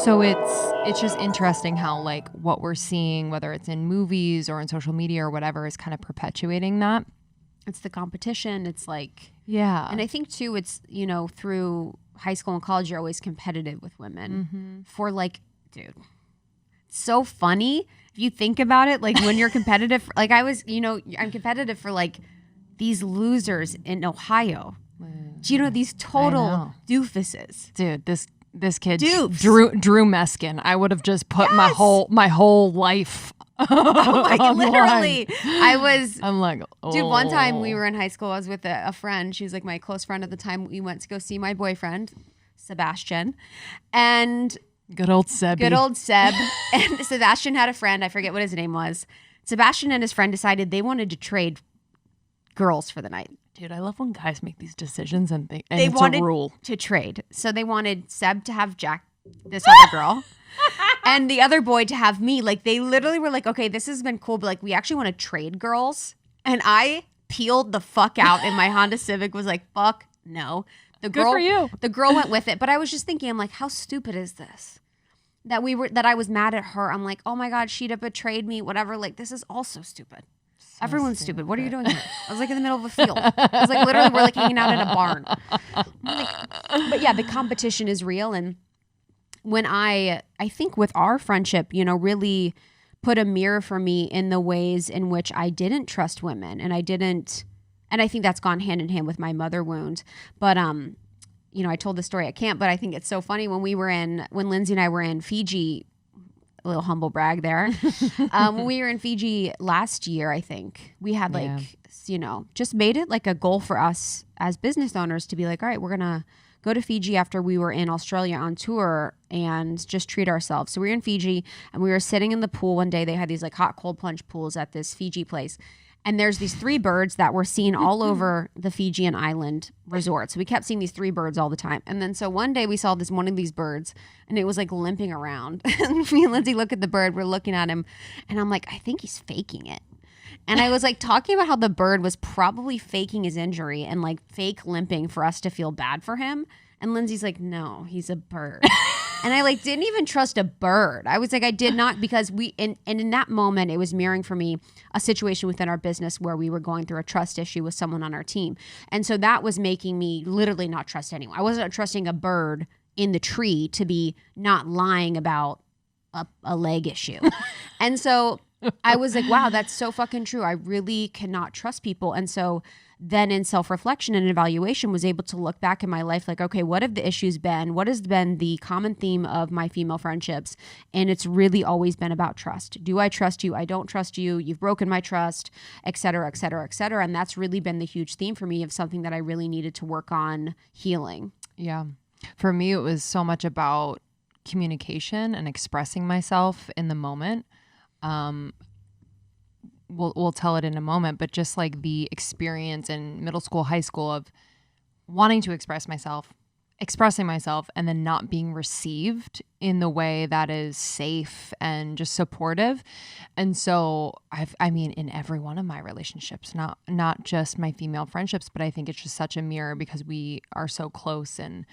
So it's just interesting how like what we're seeing, whether it's in movies or in social media or whatever, is kind of perpetuating that. It's the competition. It's like, yeah. And I think too, it's, you know, through high school and college, you're always competitive with women for like, dude, so funny. If you think about it, like when you're competitive, like I was, you know, I'm competitive for like these losers in Ohio. Do you know these total doofuses? Dude, this kid, Doofs. Drew Meskin. I would have just put my whole life. Like literally, I'm like, dude. One time we were in high school. I was with a friend. She was like my close friend at the time. We went to go see my boyfriend, Sebastian, and good old Seb. And Sebastian had a friend. I forget what his name was. Sebastian and his friend decided they wanted to trade girls for the night. Dude, I love when guys make these decisions and they it's wanted a rule to trade. So they wanted Seb to have Jack, this other girl, and the other boy to have me. Like they literally were like, okay, this has been cool, but like we actually want to trade girls. And I peeled the fuck out, and my Honda Civic was like, fuck no. Good for you. The girl went with it, but I was just thinking, I'm like, how stupid is this? That I was mad at her. I'm like, oh my God, she'd have betrayed me, whatever. Like this is also stupid. Everyone's stupid. What are you doing here? I was like in the middle of a field. I was like literally we're like hanging out in a barn. But yeah, the competition is real. And when I think with our friendship, you know, really put a mirror for me in the ways in which I didn't trust women and I think that's gone hand in hand with my mother wound. But you know, I told the story at camp, but I think it's so funny when Lindsey and I were in Fiji. A little humble brag there. When we were in Fiji last year, I think we had you know, just made it like a goal for us as business owners to be like, all right, we're going to go to Fiji after we were in Australia on tour and just treat ourselves. So we were in Fiji and we were sitting in the pool one day. They had these like hot, cold plunge pools at this Fiji place. And there's these 3 birds that were seen all over the Fijian island resort. So we kept seeing these 3 birds all the time. And then so one day we saw one of these birds and it was like limping around. And me and Lindsey look at the bird, we're looking at him and I'm like, I think he's faking it. And I was like talking about how the bird was probably faking his injury and like fake limping for us to feel bad for him. And Lindsey's like, no, he's a bird. And I like didn't even trust a bird. I was like, I did not, because and in that moment, it was mirroring for me a situation within our business where we were going through a trust issue with someone on our team. And so that was making me literally not trust anyone. I wasn't trusting a bird in the tree to be not lying about a leg issue. And so I was like, wow, that's so fucking true. I really cannot trust people. And so then in self-reflection and evaluation was able to look back in my life like, okay, what have the issues been? What has been the common theme of my female friendships? And it's really always been about trust. Do I trust you? I don't trust you. You've broken my trust, et cetera, et cetera, et cetera. And that's really been the huge theme for me of something that I really needed to work on healing. Yeah. For me, it was so much about communication and expressing myself in the moment. We'll tell it in a moment, but just like the experience in middle school, high school of wanting to expressing myself, and then not being received in the way that is safe and just supportive. And so I mean, in every one of my relationships, not just my female friendships, but I think it's just such a mirror because we are so close and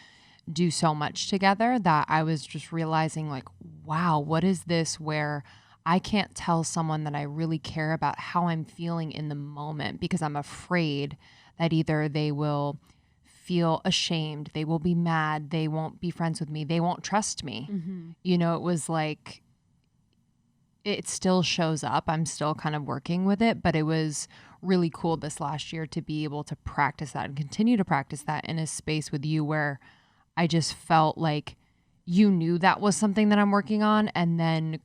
do so much together that I was just realizing like, wow, what is this where I can't tell someone that I really care about how I'm feeling in the moment because I'm afraid that either they will feel ashamed, they will be mad, they won't be friends with me, they won't trust me. Mm-hmm. You know, it was like, it still shows up. I'm still kind of working with it, but it was really cool this last year to be able to practice that and continue to practice that in a space with you where I just felt like you knew that was something that I'm working on, and then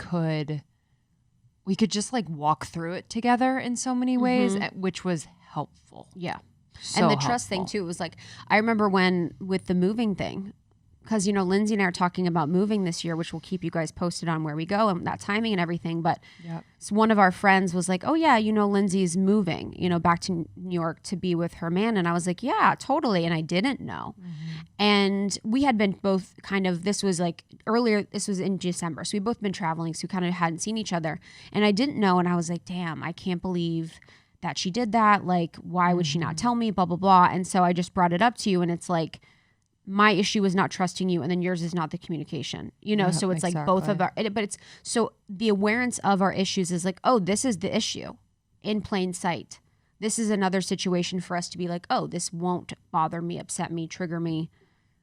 we could just like walk through it together in so many ways, which was helpful. Yeah. So and the trust thing too, it was like, I remember with the moving thing, because, you know, Lindsey and I are talking about moving this year, which will keep you guys posted on where we go and that timing and everything. But so one of our friends was like, oh yeah, you know, Lindsey's moving, you know, back to New York to be with her man. And I was like, yeah, totally. And I didn't know. Mm-hmm. And we had been both kind of, this was in December. So we've both been traveling. So we kind of hadn't seen each other. And I didn't know. And I was like, damn, I can't believe that she did that. Like, why would she not tell me? Blah, blah, blah. And so I just brought it up to you. And it's like, my issue is not trusting you, and then yours is not the communication, you know? So it's like both of our, but it's, so the awareness of our issues is like, oh, this is the issue in plain sight. This is another situation for us to be like, oh, this won't bother me, upset me, trigger me,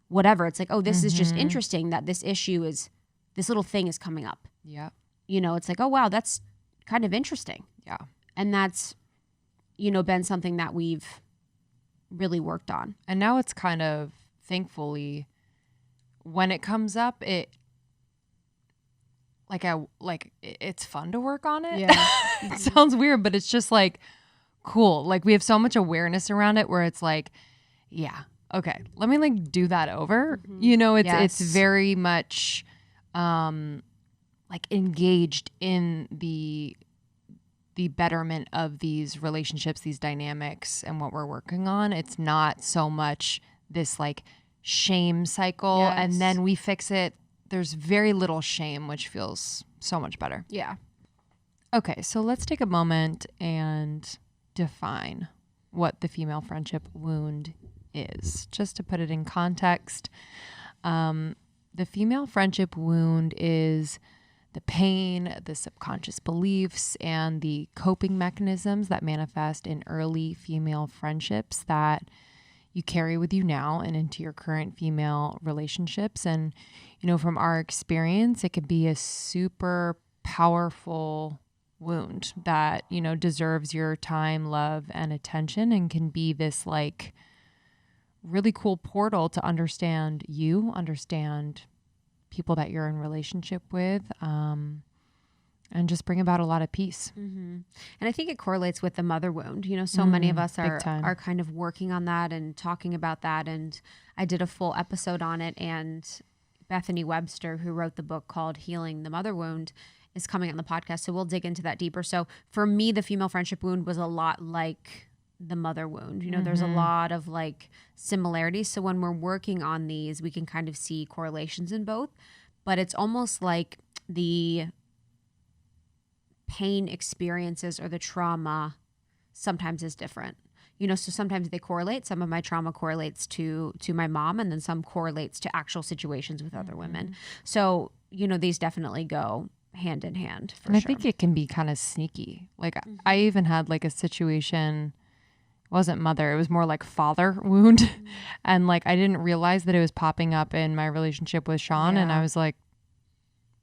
whatever. It's like, oh, this is just interesting that this issue is, this little thing is coming up. Yeah. You know, it's like, oh, wow, that's kind of interesting. Yeah. And that's, you know, been something that we've really worked on. And now it's kind of, thankfully, when it comes up, it's fun to work on it. Yeah. It sounds weird, but it's just like cool. Like we have so much awareness around it where it's like, yeah, okay, let me like do that over. You know, it's very much like engaged in the betterment of these relationships, these dynamics, and what we're working on. It's not so much this like shame cycle and then we fix it. There's very little shame, which feels so much better. Yeah. Okay, so let's take a moment and define what the female friendship wound is. Just to put it in context, the female friendship wound is the pain, the subconscious beliefs, and the coping mechanisms that manifest in early female friendships that you carry with you now and into your current female relationships. And, you know, from our experience, it could be a super powerful wound that, you know, deserves your time, love, and attention, and can be this like really cool portal to understand you, understand people that you're in relationship with, and just bring about a lot of peace. And I think it correlates with the mother wound. You know, so many of us are kind of working on that and talking about that. And I did a full episode on it. And Bethany Webster, who wrote the book called Healing the Mother Wound, is coming on the podcast. So we'll dig into that deeper. So for me, the female friendship wound was a lot like the mother wound. You know, there's a lot of like similarities. So when we're working on these, we can kind of see correlations in both. But it's almost like the pain experiences or the trauma sometimes is different. You know, so sometimes they correlate. Some of my trauma correlates to my mom, and then some correlates to actual situations with other women. So, you know, these definitely go hand in hand. And I think it can be kind of sneaky. Like I even had like a situation, it wasn't mother, it was more like father wound. And like I didn't realize that it was popping up in my relationship with Sean. And I was like,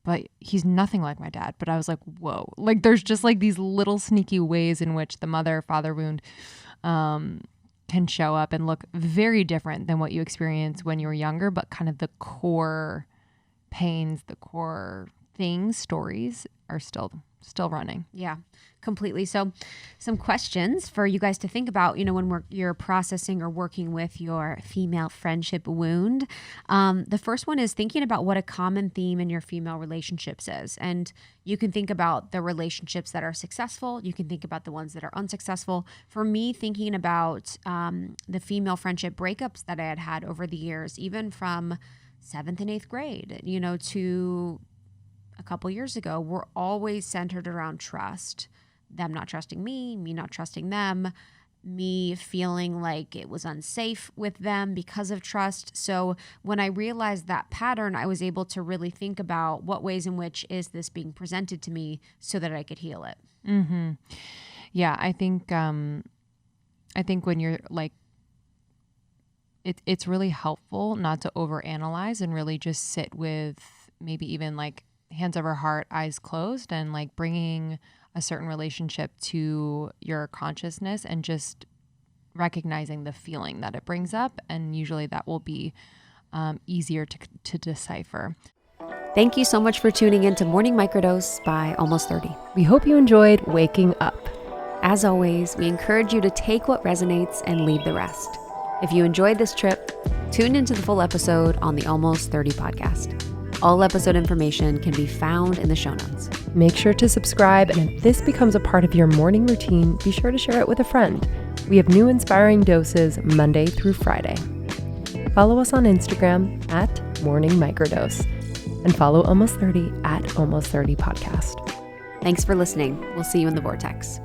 but he's nothing like my dad. But I was like, whoa, like there's just like these little sneaky ways in which the mother-father wound can show up and look very different than what you experience when you were younger, but kind of the core pains, the core things, stories are still running. Yeah, completely. So some questions for you guys to think about, you know, when you're processing or working with your female friendship wound. The first one is thinking about what a common theme in your female relationships is. And you can think about the relationships that are successful. You can think about the ones that are unsuccessful. For me, thinking about the female friendship breakups that I had over the years, even from 7th and 8th grade, you know, to a couple years ago, were always centered around trust. Them not trusting me not trusting them, me feeling like it was unsafe with them because of trust. So when I realized that pattern, I was able to really think about what ways in which is this being presented to me so that I could heal it. Yeah, I think when you're like, it's really helpful not to overanalyze and really just sit with maybe even like hands over heart, eyes closed, and like bringing a certain relationship to your consciousness and just recognizing the feeling that it brings up. And usually that will be easier to decipher. Thank you so much for tuning in to Morning Microdose by Almost 30. We hope you enjoyed waking up. As always, we encourage you to take what resonates and leave the rest. If you enjoyed this trip, tune into the full episode on the Almost 30 podcast. All episode information can be found in the show notes. Make sure to subscribe, and if this becomes a part of your morning routine, be sure to share it with a friend. We have new inspiring doses Monday through Friday. Follow us on Instagram at Morning Microdose, and follow Almost 30 at Almost 30 Podcast. Thanks for listening. We'll see you in the vortex.